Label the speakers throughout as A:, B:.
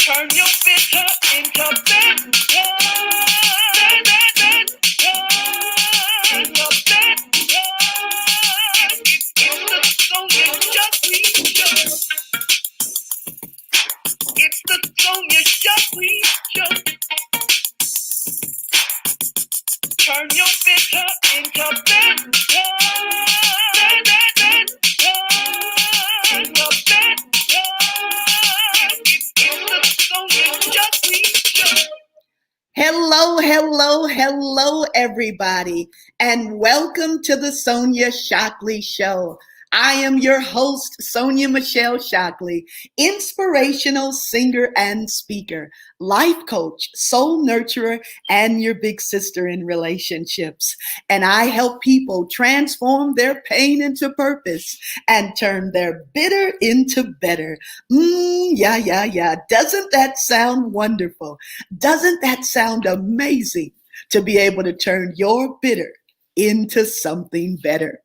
A: Turn your bitter into better. Turn your better. It's the Sonja Shockley Show. It's the Sonja Shockley Show. Turn your bitter into better. Turn your better. It's the Sonja Shockley Show. Hello, hello, hello, everybody, and welcome to the Sonja Shockley Show. I am your host, Sonja Michelle Shockley, inspirational singer and speaker, life coach, soul nurturer, and your big sister in relationships. And I help people transform their pain into purpose and turn their bitter into better. Yeah. Doesn't that sound wonderful? Doesn't that sound amazing to be able to turn your bitter into something better?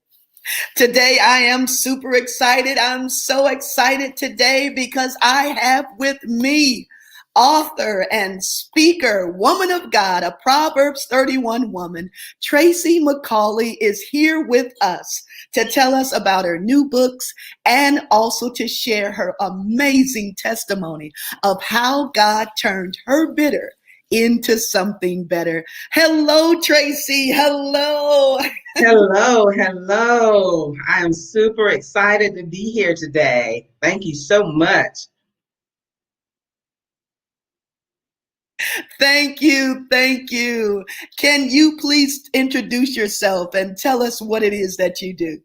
A: Today, I am super excited. I'm so excited today because I have with me author and speaker, woman of God, a Proverbs 31 woman. Tracy McCauley is here with us to tell us about her new books and also to share her amazing testimony of how God turned her bitter into something better. Hello, Tracy. Hello.
B: Hello. I am super excited to be here today. Thank you so much.
A: Thank you. Can you please introduce yourself and tell us what it is that you do?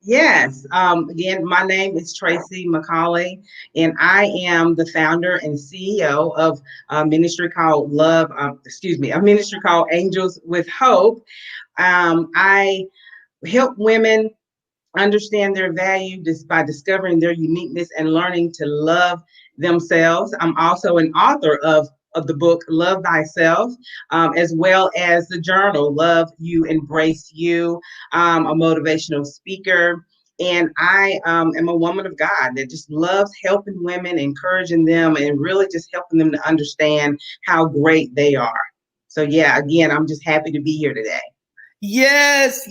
B: Yes. Again, my name is Tracy McCauley, and I am the founder and CEO of a ministry called a ministry called Angels with Hope. I help women understand their value just by discovering their uniqueness and learning to love themselves. I'm also an author of the book Love Thyself, as well as the journal Love You, Embrace You, a motivational speaker. And I am a woman of God that just loves helping women, encouraging them, and really just helping them to understand how great they are. So, yeah, again, I'm just happy to be here today.
A: Yes,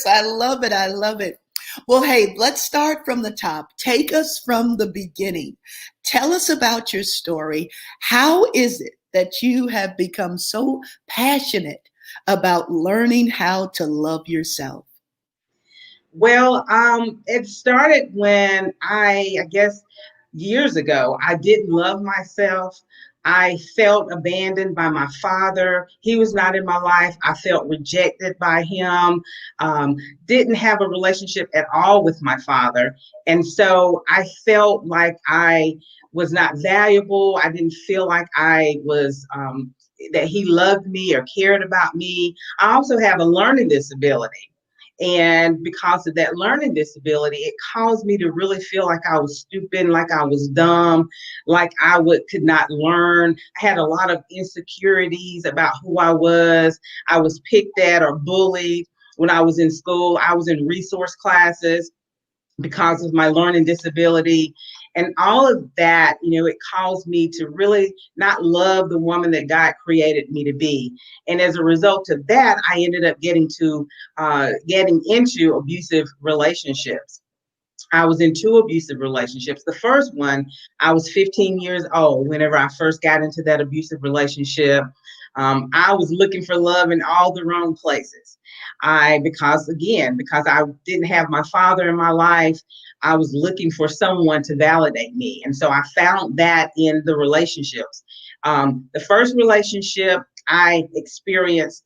A: I love it. Well, hey, let's start from the top. Take us from the beginning. Tell us about your story. How is it that you have become so passionate about learning how to love yourself?
B: Well, it started when I guess years ago, I didn't love myself. I felt abandoned by my father. He was not in my life. I felt rejected by him. Um, didn't have a relationship at all with my father. And so I felt like I was not valuable. I didn't feel like I was, that he loved me or cared about me. I also have a learning disability. And because of that learning disability, it caused me to really feel like I was stupid, like I was dumb, like could not learn. I had a lot of insecurities about who I was. I was picked at or bullied when I was in school. I was in resource classes because of my learning disability. And all of that, it caused me to really not love the woman that God created me to be. And as a result of that, I ended up getting into abusive relationships. I was in two abusive relationships. The first one, I was 15 years old whenever I first got into that abusive relationship. I was looking for love in all the wrong places. Because I didn't have my father in my life, I was looking for someone to validate me. And so I found that in the relationships. The first relationship, I experienced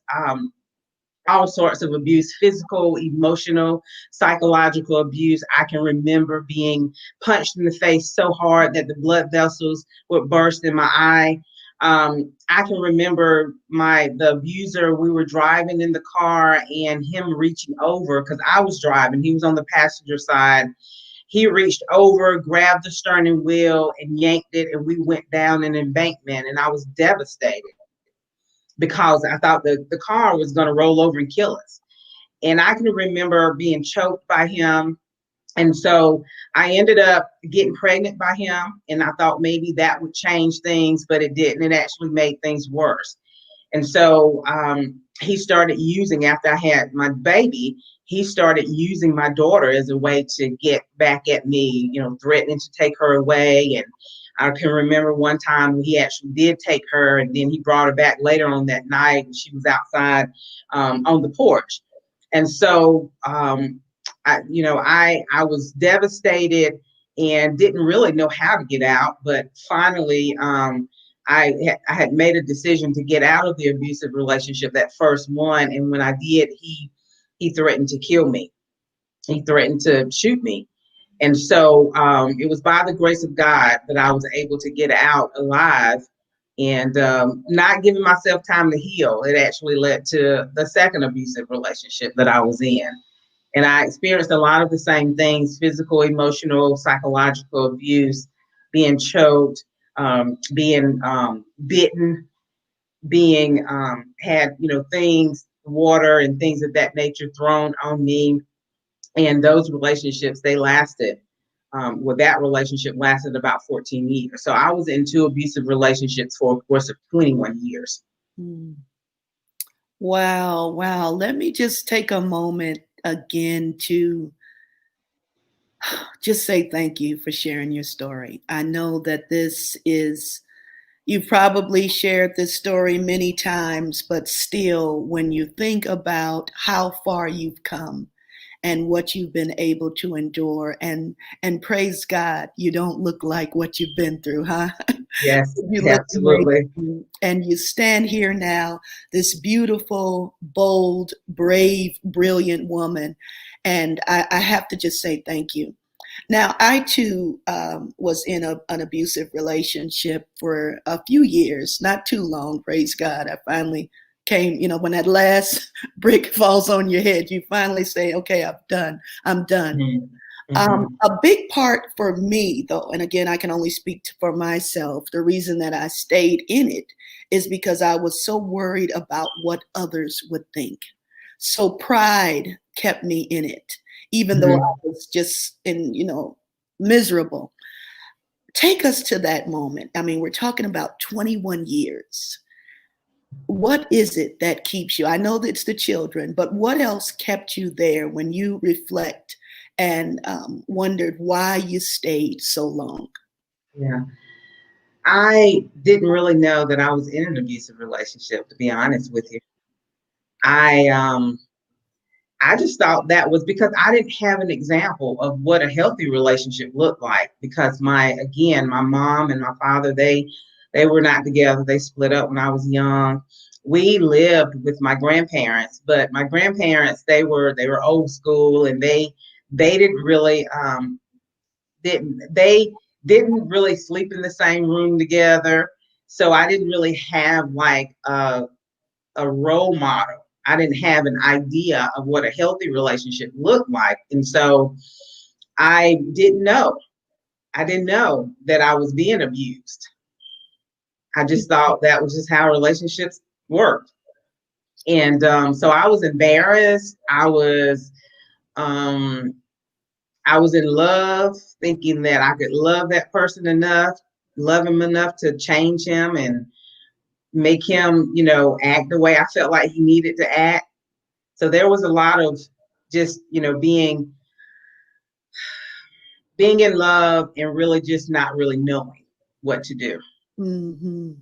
B: all sorts of abuse, physical, emotional, psychological abuse. I can remember being punched in the face so hard that the blood vessels would burst in my eye. I can remember the abuser, we were driving in the car and him reaching over because I was driving. He was on the passenger side. He reached over, grabbed the steering wheel and yanked it, and we went down an embankment, and I was devastated because I thought the car was going to roll over and kill us. And I can remember being choked by him And so I ended up getting pregnant by him, and I thought maybe that would change things, but it didn't. It actually made things worse. And so he started using, after I had my baby, he started using my daughter as a way to get back at me, threatening to take her away. And I can remember one time he actually did take her, and then he brought her back later on that night, and she was outside on the porch. And so I was devastated and didn't really know how to get out, but finally I had made a decision to get out of the abusive relationship, that first one. And when I did, he threatened to kill me. He threatened to shoot me. And so it was by the grace of God that I was able to get out alive, and not giving myself time to heal. It actually led to the second abusive relationship that I was in. And I experienced a lot of the same things: physical, emotional, psychological abuse, being choked, being bitten, being had, things, water and things of that nature thrown on me. And those relationships, they lasted. That relationship lasted about 14 years. So I was in two abusive relationships for a course of 21 years.
A: Mm. Wow, wow. Let me just take a moment again to just say thank you for sharing your story. I know that you've probably shared this story many times, but still, when you think about how far you've come and what you've been able to endure, and praise God, you don't look like what you've been through, huh?
B: Yes,
A: You look
B: absolutely.
A: amazing. And you stand here now, this beautiful, bold, brave, brilliant woman. And I have to just say thank you. Now, I too was in an abusive relationship for a few years, not too long, praise God. I finally came, when that last brick falls on your head, you finally say, okay, I'm done.
B: Mm-hmm. Mm-hmm.
A: A big part for me, though, and again, I can only speak for myself, the reason that I stayed in it is because I was so worried about what others would think. So pride kept me in it, even though I
B: Mm-hmm.
A: was just miserable. Take us to that moment. I mean, we're talking about 21 years. What is it that keeps you? I know that it's the children, but what else kept you there when you reflect and wondered why you stayed so long?
B: Yeah. I didn't really know that I was in an abusive relationship, to be honest with you. I I just thought that was because I didn't have an example of what a healthy relationship looked like, because my mom and my father, they were not together. They split up when I was young. We lived with my grandparents, but my grandparents, they were old school, and they didn't really sleep in the same room together. So I didn't really have like a role model. I didn't have an idea of what a healthy relationship looked like. And so I didn't know. I didn't know that I was being abused. I just thought that was just how relationships worked. And so I was embarrassed. Um, I was in love, thinking that I could love that person enough, love him enough to change him and make him, act the way I felt like he needed to act. So there was a lot of just, being in love and really just not really knowing what to do.
A: Hmm.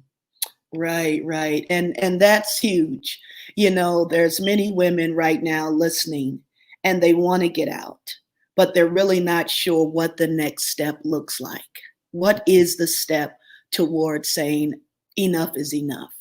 A: Right, right. And that's huge. There's many women right now listening and they want to get out, but they're really not sure what the next step looks like. What is the step towards saying enough is enough?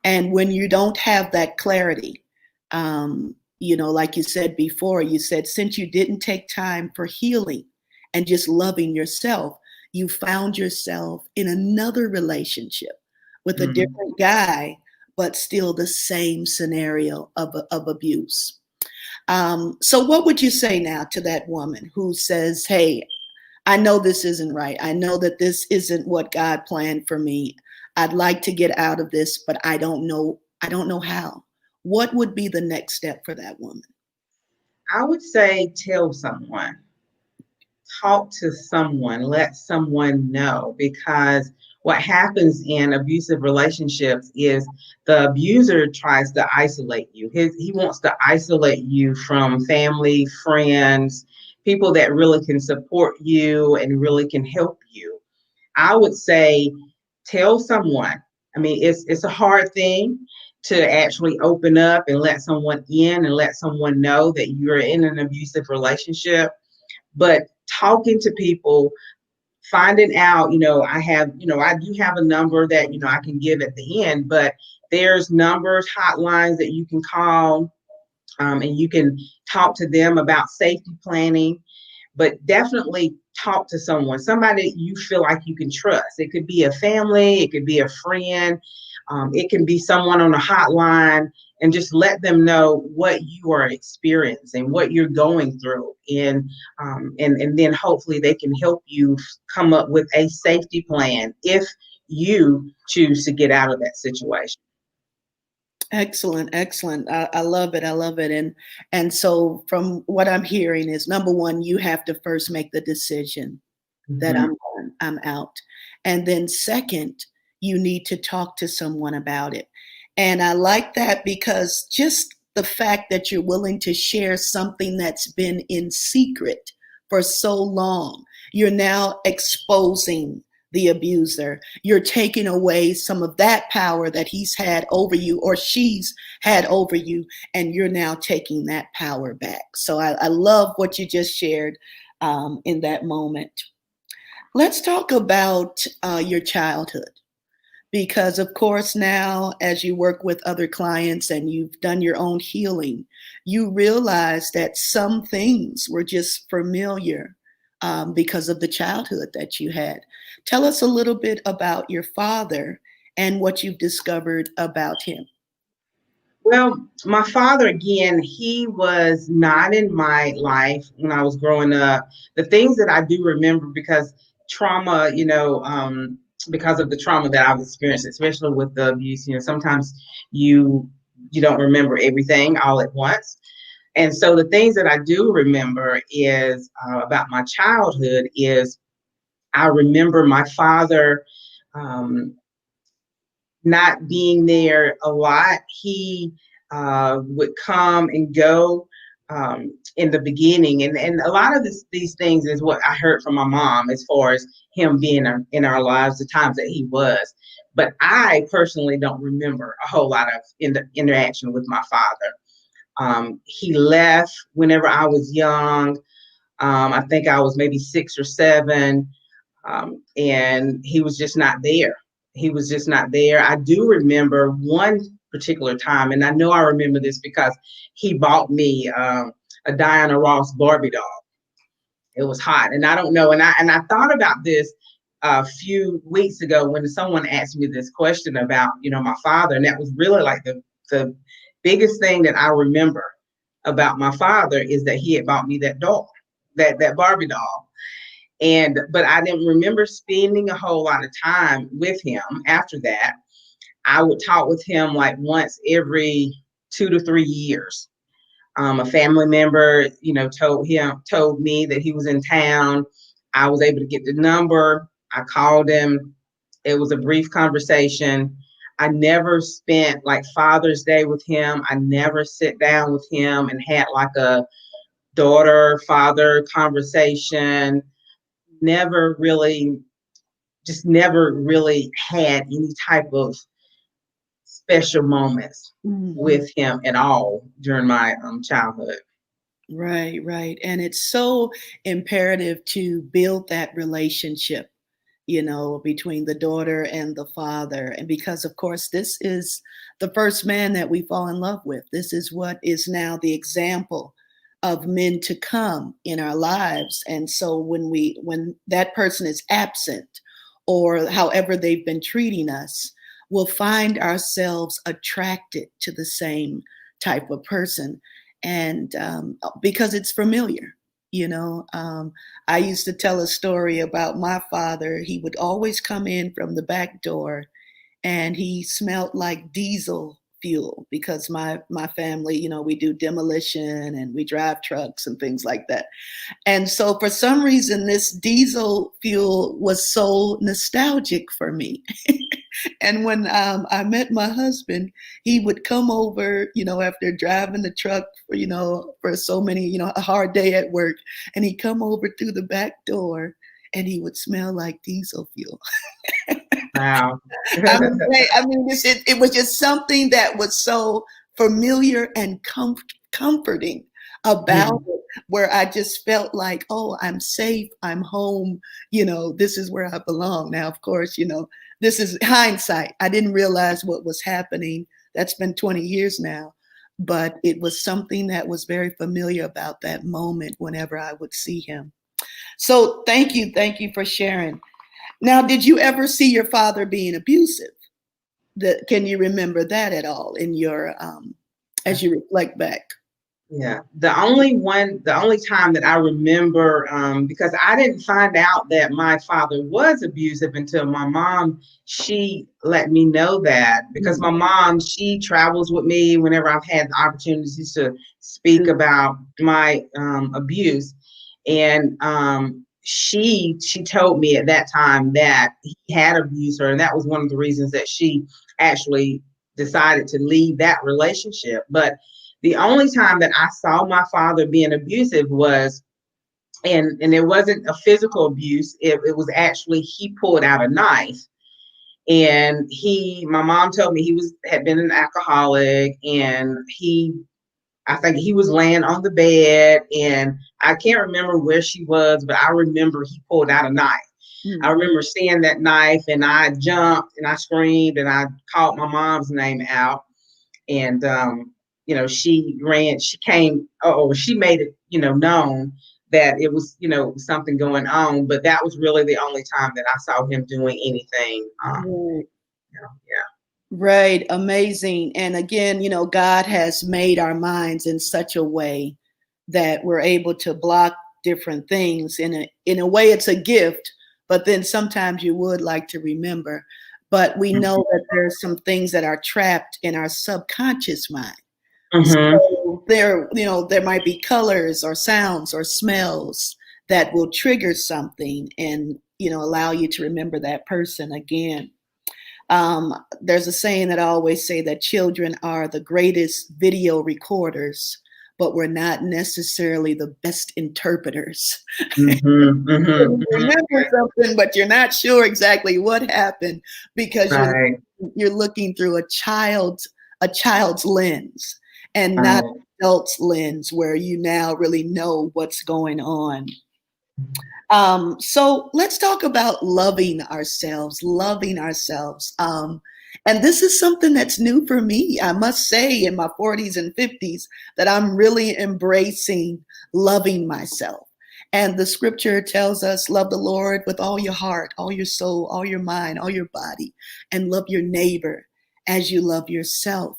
A: And when you don't have that clarity, like you said before, you said since you didn't take time for healing and just loving yourself, you found yourself in another relationship with a
B: Mm.
A: different guy, but still the same scenario of abuse. So, what would you say now to that woman who says, hey, I know this isn't right. I know that this isn't what God planned for me. I'd like to get out of this, but I don't know. I don't know how. What would be the next step for that woman?
B: I would say tell someone. talk to someone, let someone know, because what happens in abusive relationships is the abuser tries to isolate you. He wants to isolate you from family, friends, people that really can support you and really can help you. I would say tell someone. I mean, it's a hard thing to actually open up and let someone in and let someone know that you're in an abusive relationship. But talking to people, finding out, I do have a number that, I can give at the end, but there's numbers, hotlines that you can call, and you can talk to them about safety planning, but definitely talk to someone, somebody you feel like you can trust. It could be a family, it could be a friend, it can be someone on a hotline, and just let them know what you are experiencing, what you're going through, and then hopefully they can help you come up with a safety plan if you choose to get out of that situation.
A: Excellent, excellent. I love it. I love it. And so from what I'm hearing is number one, you have to first make the decision that
B: Mhm.
A: I'm out. And then second, you need to talk to someone about it. And I like that because just the fact that you're willing to share something that's been in secret for so long, you're now exposing the abuser. You're taking away some of that power that he's had over you or she's had over you, and you're now taking that power back. So I love what you just shared in that moment. Let's talk about your childhood because, of course, now as you work with other clients and you've done your own healing, you realize that some things were just familiar because of the childhood that you had. Tell us a little bit about your father and what you've discovered about him.
B: Well, my father, again, he was not in my life when I was growing up. The things that I do remember, because trauma, because of the trauma that I've experienced, especially with the abuse, sometimes you you don't remember everything all at once. And so the things that I do remember is about my childhood is I remember my father. Um, not being there a lot. He would come and go in the beginning. And a lot of these things is what I heard from my mom as far as him being in our lives, the times that he was. But I personally don't remember a whole lot of interaction with my father. He left whenever I was young. I think I was maybe 6 or 7, and he was just not there. He was just not there. I do remember one particular time, and I know I remember this because he bought me a Diana Ross Barbie doll. It was hot, and I don't know. And I thought about this a few weeks ago when someone asked me this question about my father, and that was really like the biggest thing that I remember about my father is that he had bought me that doll, that Barbie doll. And but I didn't remember spending a whole lot of time with him after that. I would talk with him like once every 2 to 3 years. A family member, told me that he was in town. I was able to get the number. I called him. It was a brief conversation. I never spent like Father's Day with him. I never sit down with him and had like a daughter father conversation. Never really, just never really had any type of special moments
A: Mhm.
B: with him at all during my childhood.
A: Right, right. And it's so imperative to build that relationship, between the daughter and the father. And because, of course, this is the first man that we fall in love with. This is what is now the example of men to come in our lives. And so when that person is absent or however they've been treating us, we'll find ourselves attracted to the same type of person. And because it's familiar, you know. I used to tell a story about my father. He would always come in from the back door and he smelled like diesel fuel because my family, we do demolition and we drive trucks and things like that. And so for some reason, this diesel fuel was so nostalgic for me. And when I met my husband, he would come over, after driving the truck for so many, a hard day at work, and he'd come over through the back door and he would smell like diesel fuel.
B: Wow.
A: It was just something that was so familiar and comforting about it, where I just felt like, oh, I'm safe, I'm home, this is where I belong. Now, of course, this is hindsight. I didn't realize what was happening. That's been 20 years now, but it was something that was very familiar about that moment whenever I would see him. So thank you for sharing. Now, did you ever see your father being abusive? Can you remember that at all in your as you reflect back?
B: Yeah, the only time that I remember, because I didn't find out that my father was abusive until my mom, she let me know that, because my mom, she travels with me whenever I've had the opportunities to speak about my abuse. And she told me at that time that he had abused her, and that was one of the reasons that she actually decided to leave that relationship. But the only time that I saw my father being abusive was, and it wasn't a physical abuse. It was actually, he pulled out a knife, and my mom told me had been an alcoholic, and I think he was laying on the bed, and I can't remember where she was, but I remember he pulled out a knife. I remember seeing that knife, and I jumped and I screamed and I called my mom's name out, and she ran, she came, she made it, known that it was, something going on. But that was really the only time that I saw him doing anything.
A: Right.
B: Yeah.
A: Right. Amazing. And again, God has made our minds in such a way that we're able to block different things. In a way, it's a gift, but then sometimes you would like to remember. But we know that there's some things that are trapped in our subconscious mind. So there might be colors or sounds or smells that will trigger something and, allow you to remember that person again. There's a saying that I always say that children are the greatest video recorders, but we're not necessarily the best interpreters. You remember something, but you're not sure exactly what happened because you're looking through a child's lens and not an adult's lens where you now really know what's going on. So let's talk about loving ourselves. And this is something that's new for me. I must say, in my 40s and 50s, that I'm really embracing loving myself. And the scripture tells us, love the Lord with all your heart, all your soul, all your mind, all your body, and love your neighbor as you love yourself.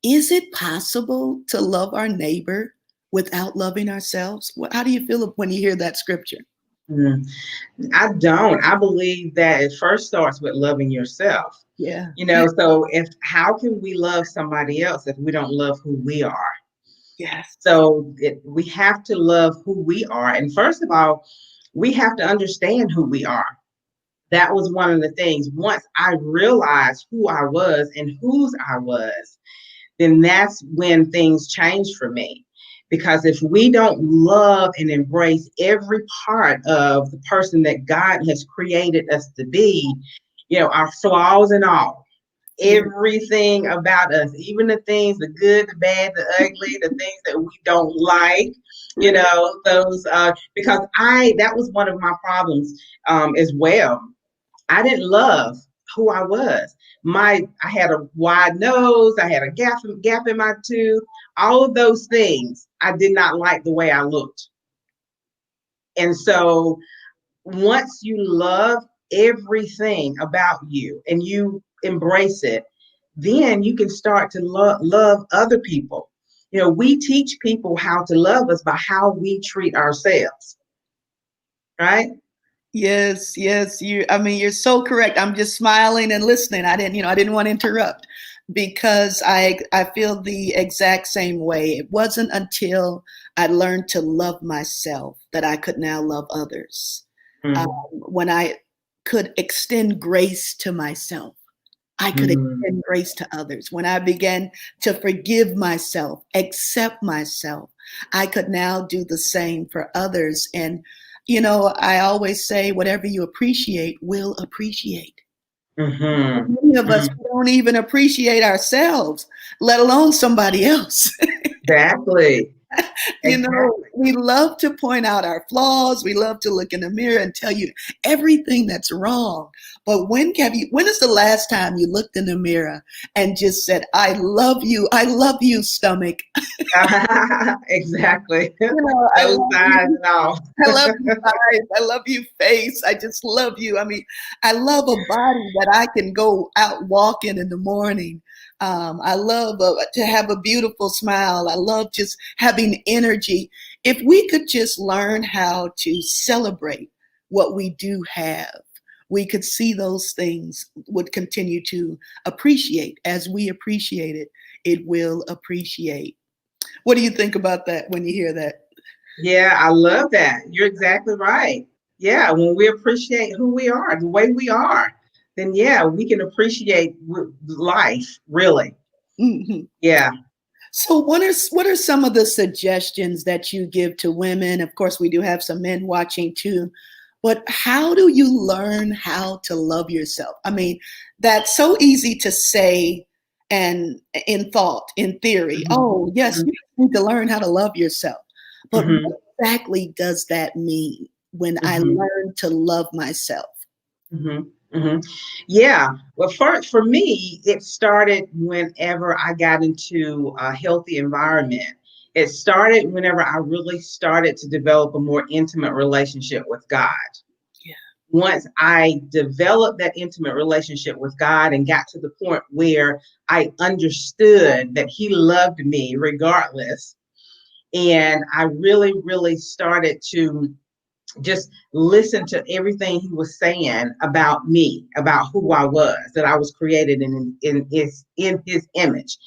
A: Is it possible to love our neighbor without loving ourselves? How do you feel when you hear that scripture?
B: I don't. I believe that it first starts with loving yourself.
A: Yeah.
B: So how can we love somebody else if we don't love who we are?
A: Yes.
B: So we have to love who we are. And first of all, we have to understand who we are. That was one of the things. Once I realized who I was and whose I was, then that's when things changed for me. Because if we don't love and embrace every part of the person that God has created us to be, our flaws and all, everything about us, even the things, the good, the bad, the ugly, the things that we don't like, those, because that was one of my problems as well. I didn't love who I was. I had a wide nose, I had a gap in my tooth, all of those things. I did not like the way I looked. And so once you love everything about you and you embrace it, then you can start to love other people. We teach people how to love us by how we treat ourselves. Right?
A: Yes, you're so correct. I'm just smiling and listening. I didn't want to interrupt. because I feel the exact same way. It wasn't until I learned to love myself that I could now love others. When I could extend grace to myself, I could
B: Mm-hmm.
A: extend grace to others. When I began to forgive myself, accept myself, I could now do the same for others. And, I always say, whatever you appreciate will appreciate.
B: Mm-hmm.
A: Many of us we don't even appreciate ourselves, let alone somebody else.
B: Exactly. Exactly.
A: We love to point out our flaws. We love to look in the mirror and tell you everything that's wrong. But when is the last time you looked in the mirror and just said, I love you, stomach.
B: Exactly.
A: I
B: Those
A: love
B: sides
A: you.
B: and all.
A: I love you eyes. I love you face. I just love you. I mean, I love a body that I can go out walking in the morning. I love to have a beautiful smile. I love just having energy. If we could just learn how to celebrate what we do have, we could see those things would continue to appreciate. As we appreciate it, it will appreciate. What do you think about that when you hear that?
B: Yeah, I love that. You're exactly right. Yeah, when we appreciate who we are, the way we are, then yeah, we can appreciate life, really.
A: Mhm.
B: Yeah.
A: So what are some of the suggestions that you give to women? Of course, we do have some men watching too. But how do you learn how to love yourself? I mean, that's so easy to say and in thought, in theory.
B: Mhm.
A: Oh, yes,
B: Mhm.
A: you need to learn how to love yourself. But
B: Mhm.
A: what exactly does that mean when I
B: Mhm.
A: learn to love myself?
B: Mhm. Mhm. Yeah. Well, for me, it started whenever I got into a healthy environment. It started whenever I really started to develop a more intimate relationship with God.
A: Yeah.
B: Once I developed that intimate relationship with God and got to the point where I understood that He loved me regardless, and I really, really started to just listen to everything he was saying about me, about who I was, that I was created in his image.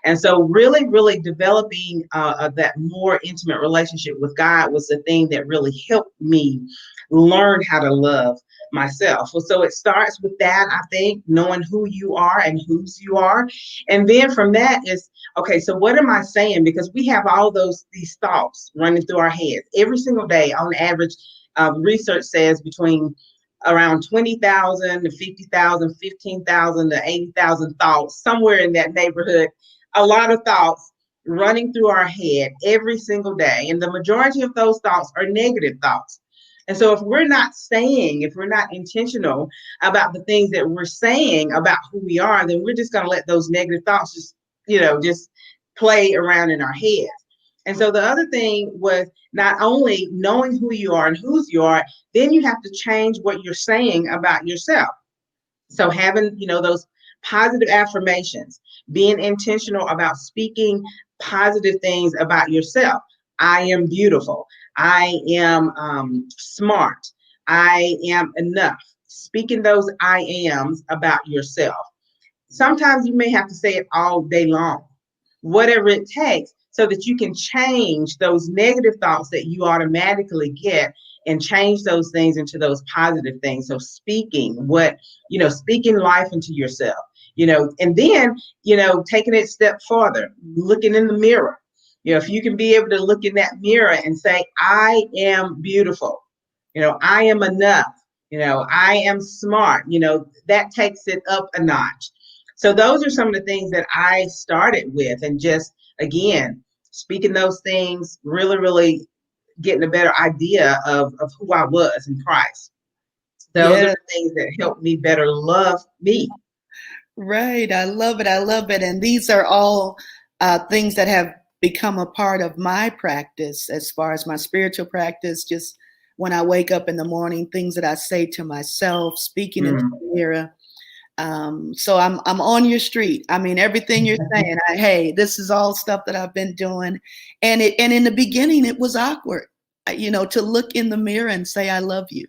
B: And so really, really developing that more intimate relationship with God was the thing that really helped me learn how to love myself. Well, so it starts with that, I think, knowing who you are and whose you are. And then from that is, okay, so what am I saying? Because we have all these thoughts running through our heads every single day. On average, research says between around 20,000 to 50,000, 15,000 to 80,000 thoughts, somewhere in that neighborhood. A lot of thoughts running through our head every single day. And the majority of those thoughts are negative thoughts. And so if we're not intentional about the things that we're saying about who we are, then we're just going to let those negative thoughts just play around in our heads. And so the other thing was not only knowing who you are and whose you are, then you have to change what you're saying about yourself. So having, those positive affirmations, being intentional about speaking positive things about yourself. I am beautiful. I am smart. I am enough. Speaking those I ams about yourself. Sometimes you may have to say it all day long, whatever it takes, so that you can change those negative thoughts that you automatically get and change those things into those positive things. So speaking life into yourself, and then, taking it a step further, looking in the mirror. If you can be able to look in that mirror and say, I am beautiful, I am enough, I am smart, that takes it up a notch. So those are some of the things that I started with, and just again, speaking those things, really, really getting a better idea of who I was in Christ. Those are
A: Yeah.
B: the things that helped me better love me.
A: Right. I love it. I love it. And these are all things that have become a part of my practice as far as my spiritual practice. Just when I wake up in the morning, things that I say to myself, speaking into
B: Mm.
A: the mirror. So I'm on your street. I mean, everything you're saying. Hey, this is all stuff that I've been doing, and in the beginning it was awkward, to look in the mirror and say I love you,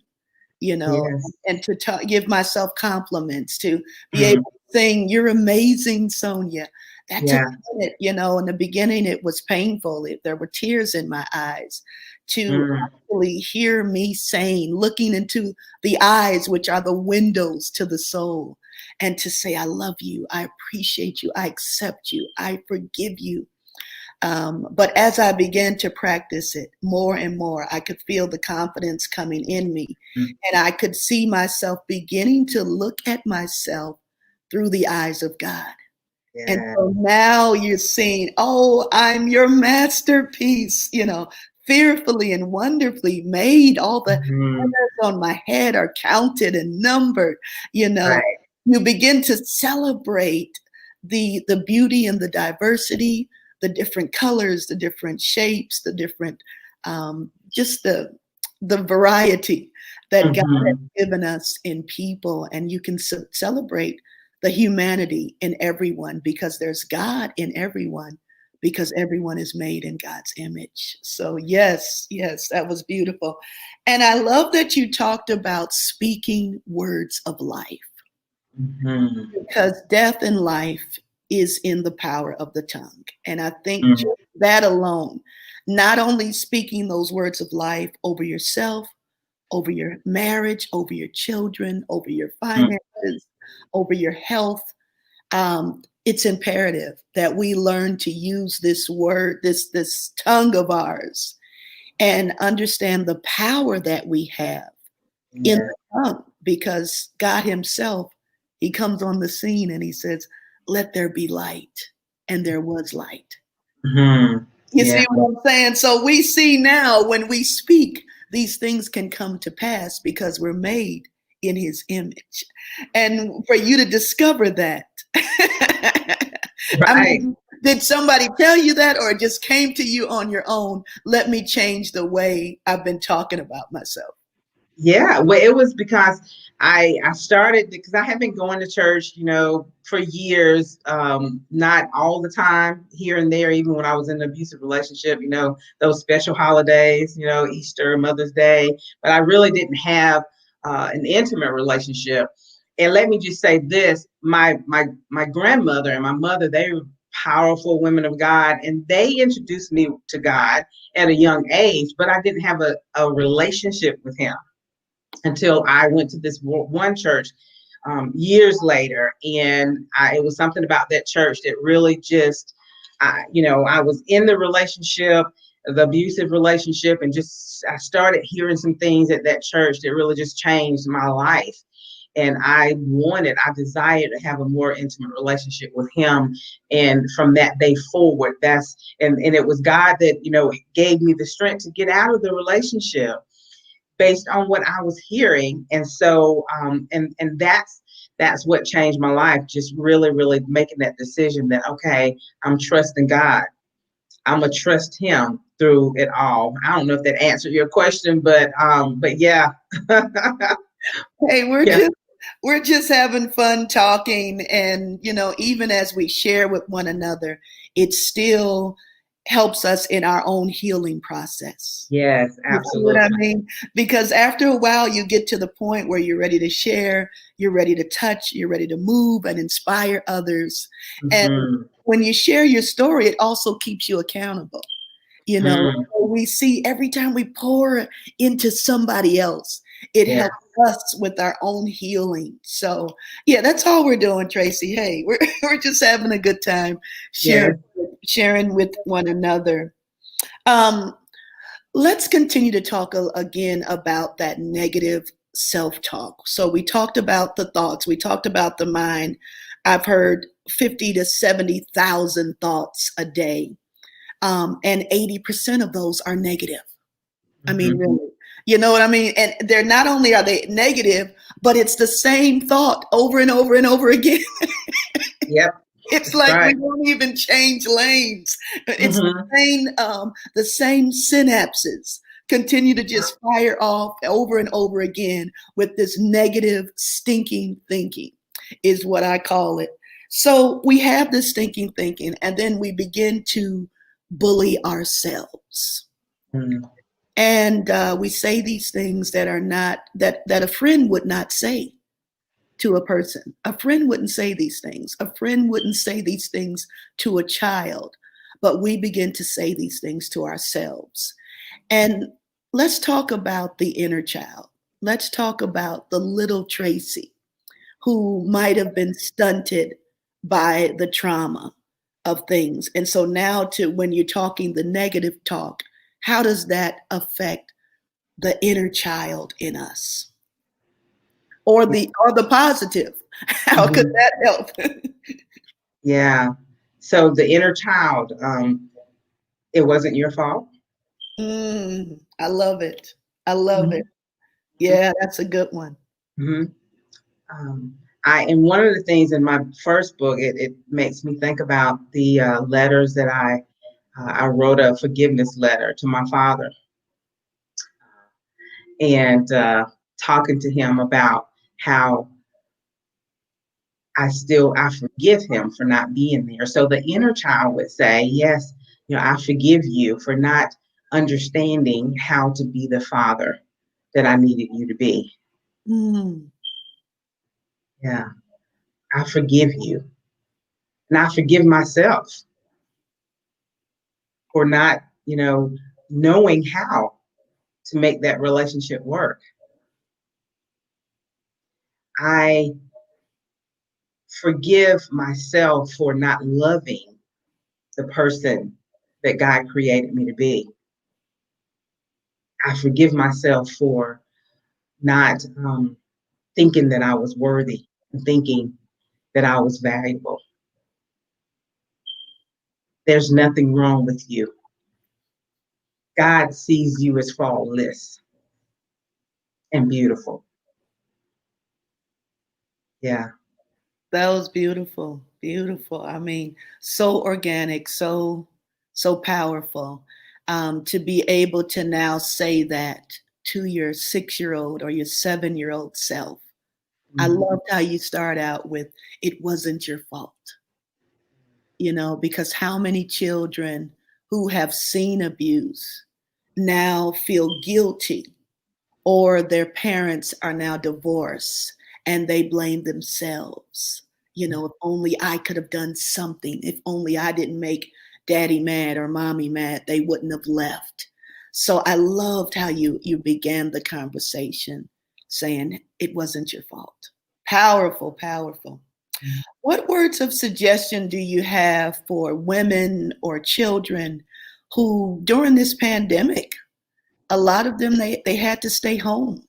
A: you know,
B: Yes.
A: and to give myself compliments, to be able
B: Mm.
A: to saying, "You're amazing, Sonja." That took
B: Yeah.
A: a minute, in the beginning it was painful. There were tears in my eyes to
B: Mm.
A: actually hear me saying, looking into the eyes, which are the windows to the soul, and to say, "I love you, I appreciate you, I accept you, I forgive you." But as I began to practice it more and more, I could feel the confidence coming in me.
B: Mm.
A: And I could see myself beginning to look at myself through the eyes of God. And
B: Yeah.
A: so now you're seeing, "Oh, I'm your masterpiece, fearfully and wonderfully made. All the
B: Mhm.
A: hairs on my head are counted and numbered." You know,
B: Right.
A: you begin to celebrate the beauty and the diversity, the different colors, the different shapes, the different just the variety that God has
B: Mhm.
A: given us in people, and you can celebrate the humanity in everyone because there's God in everyone because everyone is made in God's image. So yes, yes, that was beautiful. And I love that you talked about speaking words of life
B: Mhm.
A: because death and life is in the power of the tongue. And I think
B: Mhm.
A: just that alone, not only speaking those words of life over yourself, over your marriage, over your children, over your
B: Mhm.
A: finances, over your health, it's imperative that we learn to use this word, this tongue of ours, and understand the power that we have in
B: Yeah.
A: the tongue. Because God Himself, He comes on the scene and He says, "Let there be light," and there was light.
B: Mhm.
A: You
B: Yeah.
A: see what I'm saying? So we see now when we speak, these things can come to pass because we're made in His image. And for you to discover that, I
B: Right.
A: mean, did somebody tell you that or it just came to you on your own? Let me change the way I've been talking about myself.
B: Yeah, well, it was because I started because I had been going to church, for years, not all the time, here and there, even when I was in an abusive relationship, those special holidays, Easter, Mother's Day, but I really didn't have an intimate relationship. And let me just say this: my grandmother and my mother, they were powerful women of God, and they introduced me to God at a young age, but I didn't have a relationship with Him until I went to this one church years later, and it was something about that church that really just, I was in the relationship, the abusive relationship, and just I started hearing some things at that church that really just changed my life. And I desired to have a more intimate relationship with Him. And from that day forward, and it was God that, gave me the strength to get out of the relationship based on what I was hearing. And so, and that's what changed my life. Just really, really making that decision that, okay, I'm trusting God. I'm gonna trust Him through it all. I don't know if that answered your question, but yeah.
A: Hey, we're
B: Yeah.
A: just we're just having fun talking, and even as we share with one another, it still helps us in our own healing process.
B: Yes,
A: You see what I
B: absolutely.
A: mean? Because after a while, you get to the point where you're ready to share, you're ready to touch, you're ready to move and inspire others. And
B: Hmm.
A: when you share your story, it also keeps you accountable.
B: Hmm.
A: We see every time we pour into somebody else, it
B: Yeah.
A: helps us with our own healing. So, yeah, that's all we're doing, Tracy. Hey, we're, we're just having a good time sharing,
B: Yes.
A: sharing with one another. Um, let's continue to talk again about that negative self-talk. So we talked about the thoughts, we talked about the mind. I've heard 50 to 70,000 thoughts a day, and 80% of those are negative. I mean,
B: Hmm.
A: really, you know what I mean? And they're not only are they negative, but it's the same thought over and over and over again.
B: Yep.
A: It's
B: That's
A: like
B: right.
A: we won't even change lanes. It's
B: Hmm.
A: the same synapses continue to just fire off over and over again with this negative, stinking thinking, is what I call it. So we have this stinking thinking, and then we begin to bully ourselves.
B: Hmm.
A: And we say these things that are not that a friend would not say to a person. A friend wouldn't say these things. A friend wouldn't say these things to a child, but we begin to say these things to ourselves. And let's talk about the inner child. Let's talk about the little Tracy who might have been stunted by the trauma of things. And so now to when you're talking the negative talk, how does that affect the inner child in us? Or the positive? How could
B: Mhm.
A: that help?
B: Yeah. So the inner child, it wasn't your fault.
A: I love it. I love it. Yeah, that's a good one.
B: Mm-hmm. Um, and one of the things in my first book, it makes me think about the letters that I wrote a forgiveness letter to my father, and talking to him about how I forgive him for not being there. So the inner child would say, yes, I forgive you for not understanding how to be the father that I needed you to be.
A: Mm,
B: Yeah, I forgive you. And I forgive myself for not, knowing how to make that relationship work. I forgive myself for not loving the person that God created me to be. I forgive myself for not thinking that I was worthy and thinking that I was valuable. There's nothing wrong with you. God sees you as flawless and beautiful. Yeah.
A: that was beautiful. Beautiful. I mean, so organic, so powerful. To be able to now say that to your 6-year old or your 7-year old self. I
B: Mhm.
A: loved how you start out with it wasn't your fault, because how many children who have seen abuse now feel guilty, or their parents are now divorced and they blame themselves. If only I could have done something, if only I didn't make daddy mad or mommy mad, they wouldn't have left. So I loved how you began the conversation saying it wasn't your fault. Powerful, powerful. What words of suggestion do you have for women or children who, during this pandemic, a lot of them they had to stay home?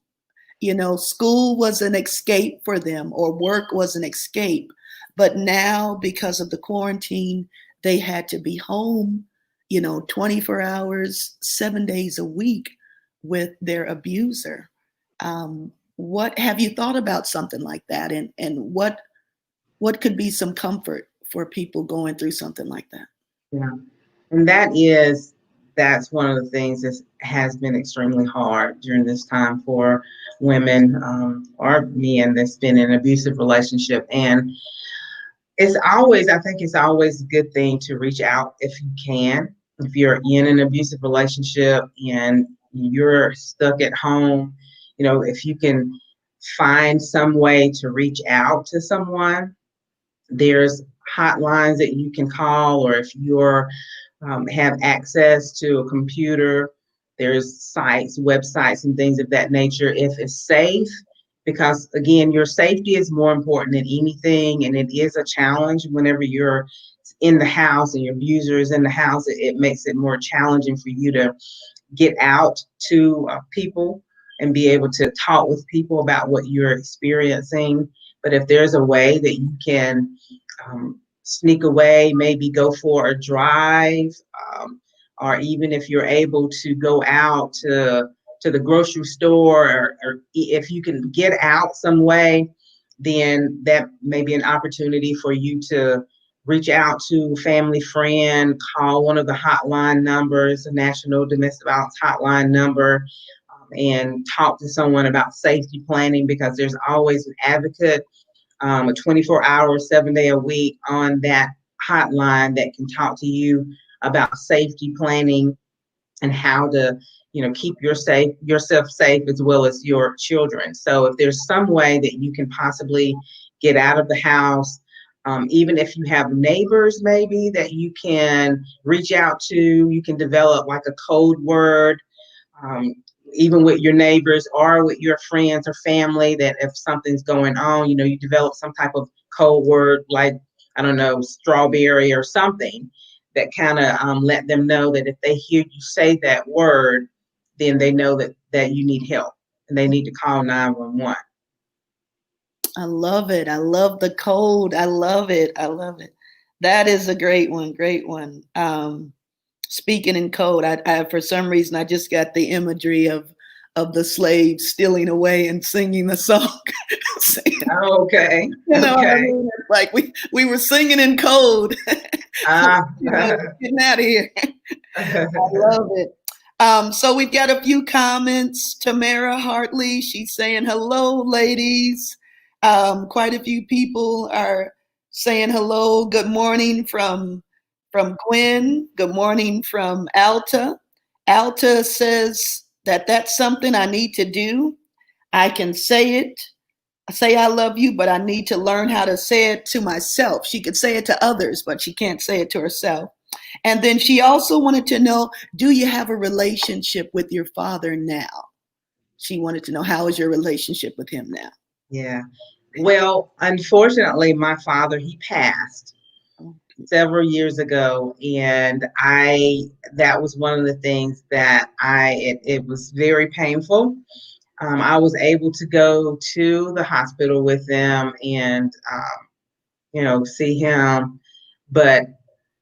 A: School was an escape for them, or work was an escape. But now, because of the quarantine, they had to be home, 24 hours, 7 days a week with their abuser. What have you thought about something like that? And what could be some comfort for people going through something like that?
B: Yeah. And that's one of the things that has been extremely hard during this time for women or men that's been in an abusive relationship. And I think it's always a good thing to reach out if you can. If you're in an abusive relationship and you're stuck at home, if you can find some way to reach out to someone, there's hotlines that you can call, or if you're have access to a computer, there's sites, websites, and things of that nature. If it's safe, because again, your safety is more important than anything, and it is a challenge whenever you're in the house and your abuser is in the house. It makes it more challenging for you to get out to people and be able to talk with people about what you're experiencing. But if there's a way that you can sneak away, maybe go for a drive, um, or even if you're able to go out to the grocery store, or if you can get out some way, then that may be an opportunity for you to reach out to a family friend, call one of the hotline numbers, the National Domestic Violence Hotline number, and talk to someone about safety planning, because there's always an advocate, a 24-hour, 7-day a week on that hotline that can talk to you about safety planning and how to, keep yourself safe as well as your children. So if there's some way that you can possibly get out of the house, even if you have neighbors maybe that you can reach out to, you can develop like a code word, um, even with your neighbors or with your friends or family, that if something's going on, you develop some type of code word, like, I don't know, strawberry or something, that kind of let them know that if they hear you say that word, then they know that you need help and they need to call 911.
A: I love it. I love the code. I love it. I love it. That is a great one. Great one. Speaking in code, I for some reason I just got the imagery of the slaves stealing away and singing the song.
B: Okay.
A: You know what I
B: Okay.
A: mean? It's like we were singing in code. Getting out of here. I love it. So we've got a few comments. Tamara Hartley, she's saying hello, ladies. Quite a few people are saying hello. Good morning from Gwen. Good morning from Alta. Alta says that that's something I need to do. I can say it. I say I love you, but I need to learn how to say it to myself. She could say it to others, but she can't say it to herself. And then she also wanted to know, do you have a relationship with your father now? She wanted to know, how is your relationship with him now?
B: Yeah. Well, unfortunately, my father, he passed several years ago, and that was one of the things that it was very painful. I was able to go to the hospital with them and see him, but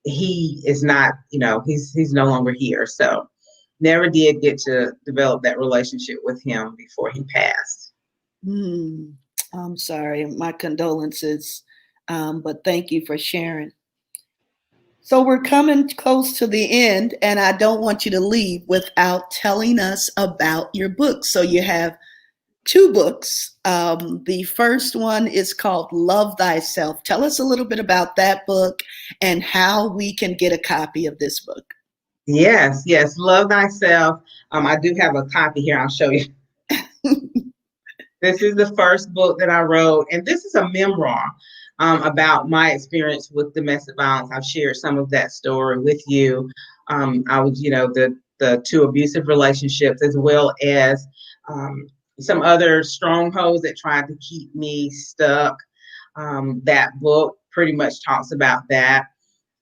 B: he is not, he's no longer here. So never did get to develop that relationship with him before he passed.
A: I'm sorry. My condolences. But thank you for sharing. So we're coming close to the end, and I don't want you to leave without telling us about your book. So you have two books. The first one is called Love Thyself. Tell us a little bit about that book and how we can get a copy of this book.
B: Yes, yes. Love Thyself. I do have a copy here. I'll show you. This is the first book that I wrote, and this is a memoir about my experience with domestic violence. I've shared some of that story with you. I was, the two abusive relationships, as well as some other strongholds that tried to keep me stuck. That book pretty much talks about that.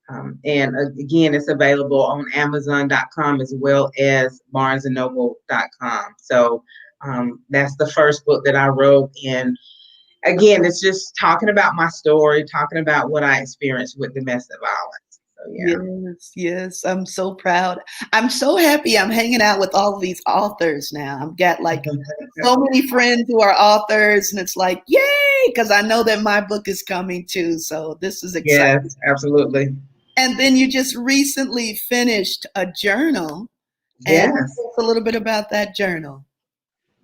B: And again, it's available on Amazon.com as well as BarnesandNoble.com. So that's the first book that I wrote. And again, it's just talking about my story, talking about what I experienced with domestic violence. So, yeah.
A: Yes, yes. I'm so proud. I'm so happy I'm hanging out with all of these authors now. I've got like so many friends who are authors, and it's like, yay, because I know that my book is coming too. So this is exciting.
B: Yes, absolutely.
A: And then you just recently finished a journal. And tell
B: Yes.
A: us a little bit about that journal.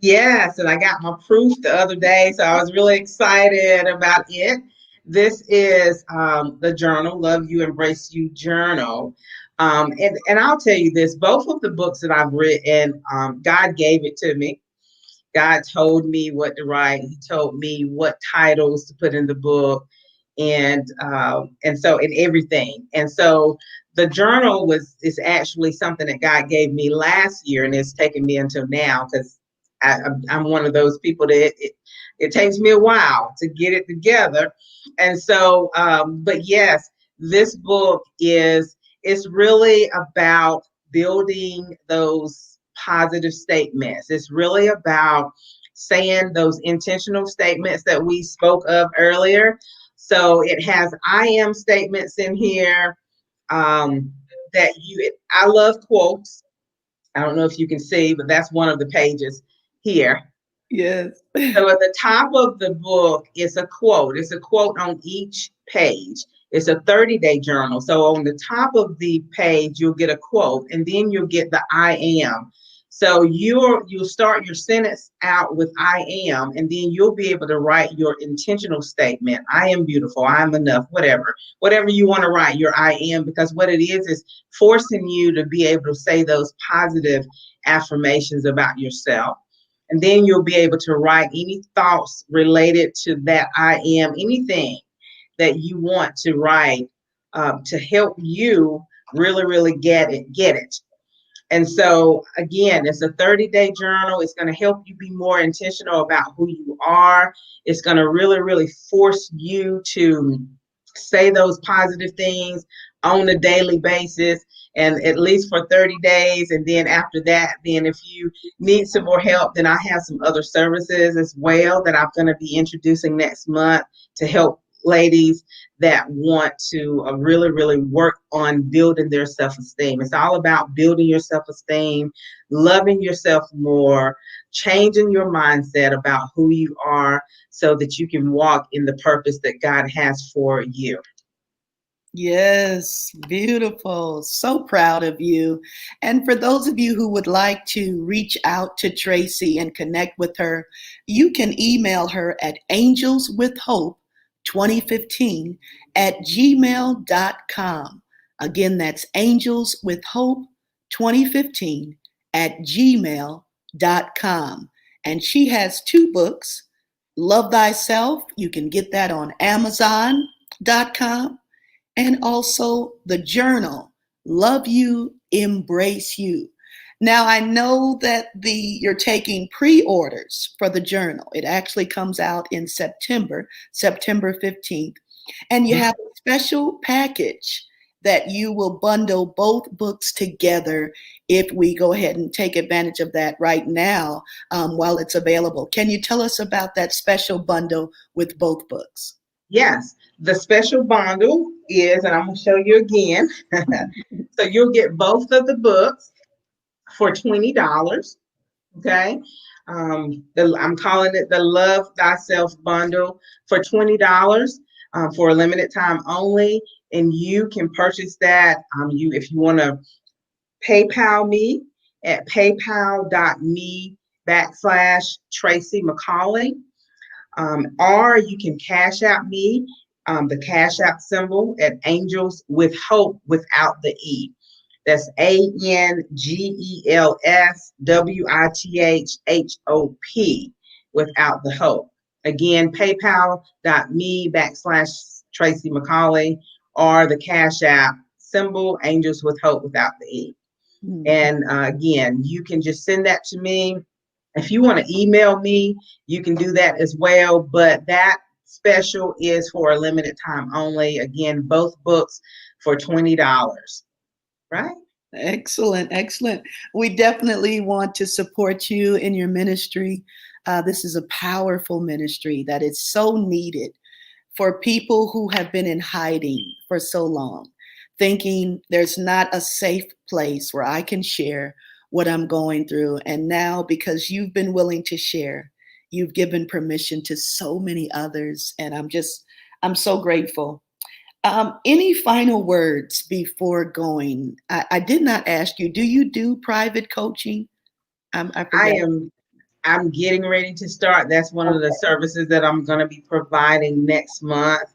B: Yes, and I got my proof the other day, so I was really excited about it. This is the journal, Love You, Embrace You Journal. And I'll tell you this, both of the books that I've written, God gave it to me. God told me what to write. He told me what titles to put in the book, and so in everything. And so the journal is actually something that God gave me last year, and it's taken me until now, because I'm one of those people that it takes me a while to get it together. And so, but yes, this book it's really about building those positive statements. It's really about saying those intentional statements that we spoke of earlier. So it has I am statements in here, I love quotes. I don't know if you can see, but that's one of the pages here.
A: Yes.
B: So at the top of the book is a quote. It's a quote on each page. It's a 30-day journal. So on the top of the page, you'll get a quote, and then you'll get the I am. So you'll start your sentence out with I am, and then you'll be able to write your intentional statement. I am beautiful, I'm enough, whatever you want to write, your I am, because what it is forcing you to be able to say those positive affirmations about yourself. And then you'll be able to write any thoughts related to that I am, anything that you want to write to help you really, really get it. And so, again, it's a 30-day journal. It's going to help you be more intentional about who you are. It's going to really, really force you to say those positive things on a daily basis, and at least for 30 days. And then after that, then if you need some more help, then I have some other services as well that I'm going to be introducing next month to help ladies that want to really, really work on building their self-esteem. It's all about building your self-esteem, loving yourself more, changing your mindset about who you are so that you can walk in the purpose that God has for you.
A: Yes, beautiful. So proud of you. And for those of you who would like to reach out to Tracy and connect with her, you can email her at angelswithhope2015 at gmail.com. Again, that's angelswithhope2015 at gmail.com. And she has two books, Love Thyself. You can get that on Amazon.com, and also the journal, Love You, Embrace You. Now, I know that you're taking pre-orders for the journal. It actually comes out in September 15th. And you have a special package that you will bundle both books together if we go ahead and take advantage of that right now while it's available. Can you tell us about that special bundle with both books?
B: Yes, the special bundle is, and I'm going to show you again. So you'll get both of the books for $20. Okay. I'm calling it the Love Thyself bundle for $20 for a limited time only. And you can purchase that. If you want to PayPal me at paypal.me/Tracy McCauley. Or you can Cash App me, the Cash App symbol at Angels with Hope without the E. That's ANGELSWITHHOP without the hope. Again, PayPal.me/Tracy McCauley, or the Cash App symbol, Angels with Hope without the E. And again, you can just send that to me. If you want to email me, you can do that as well. But that special is for a limited time only. Again, both books for $20. Right?
A: Excellent, excellent. We definitely want to support you in your ministry. This is a powerful ministry that is so needed for people who have been in hiding for so long, thinking there's not a safe place where I can share what I'm going through. And now, because you've been willing to share, you've given permission to so many others. And I'm so grateful. Any final words before going? I did not ask you, do you do private coaching? I forget.
B: I'm getting ready to start. That's one of the services that I'm going to be providing next month.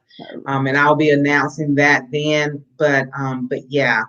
B: And I'll be announcing that then. But yeah,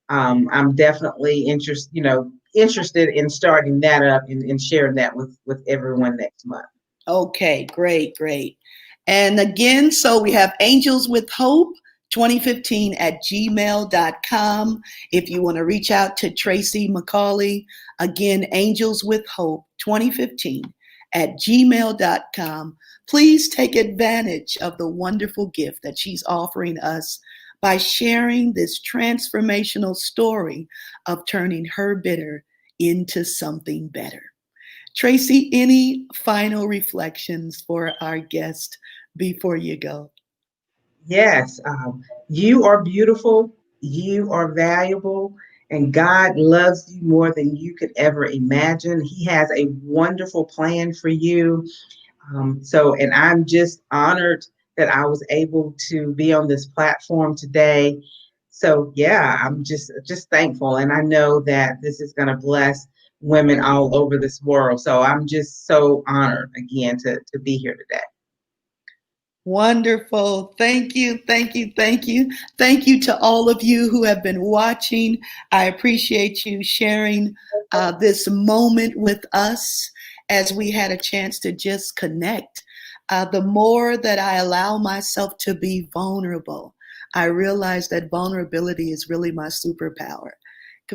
B: I'm definitely interested in starting that up and sharing that with everyone next month.
A: Okay, great, great. And again, so we have Angels with Hope 2015 at gmail.com. If you want to reach out to Tracy McCauley, again, Angels with Hope 2015 at gmail.com. Please take advantage of the wonderful gift that she's offering us by sharing this transformational story of turning her bitter into something better. Tracy, any final reflections for our guest before you go?
B: Yes, you are beautiful, you are valuable, and God loves you more than you could ever imagine. He has a wonderful plan for you. And I'm just honored that I was able to be on this platform today. So yeah, I'm just thankful, and I know that this is going to bless women all over this world. So I'm just so honored again to be here today.
A: Wonderful. Thank you. Thank you. Thank you. Thank you to all of you who have been watching. I appreciate you sharing this moment with us as we had a chance to just connect. The more that I allow myself to be vulnerable, I realize that vulnerability is really my superpower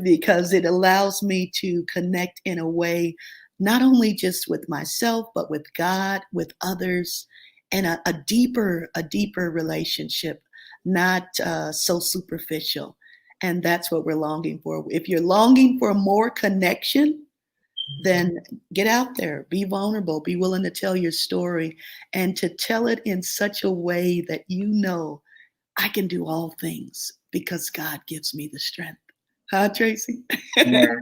A: because it allows me to connect in a way, not only just with myself, but with God, with others, and a deeper relationship, not so superficial. And that's what we're longing for. If you're longing for more connection, then get out there, be vulnerable, be willing to tell your story, and to tell it in such a way that you know I can do all things because God gives me the strength. Huh, Tracy?
B: Yeah.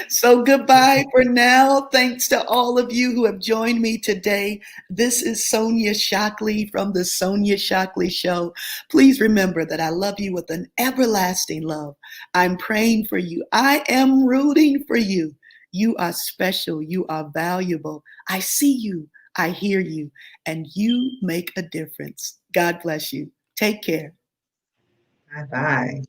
A: So goodbye for now. Thanks to all of you who have joined me today. This is Sonja Shockley from the Sonja Shockley Show. Please remember that I love you with an everlasting love. I'm praying for you. I am rooting for you. You are special. You are valuable. I see you. I hear you. And you make a difference. God bless you. Take care.
B: Bye bye.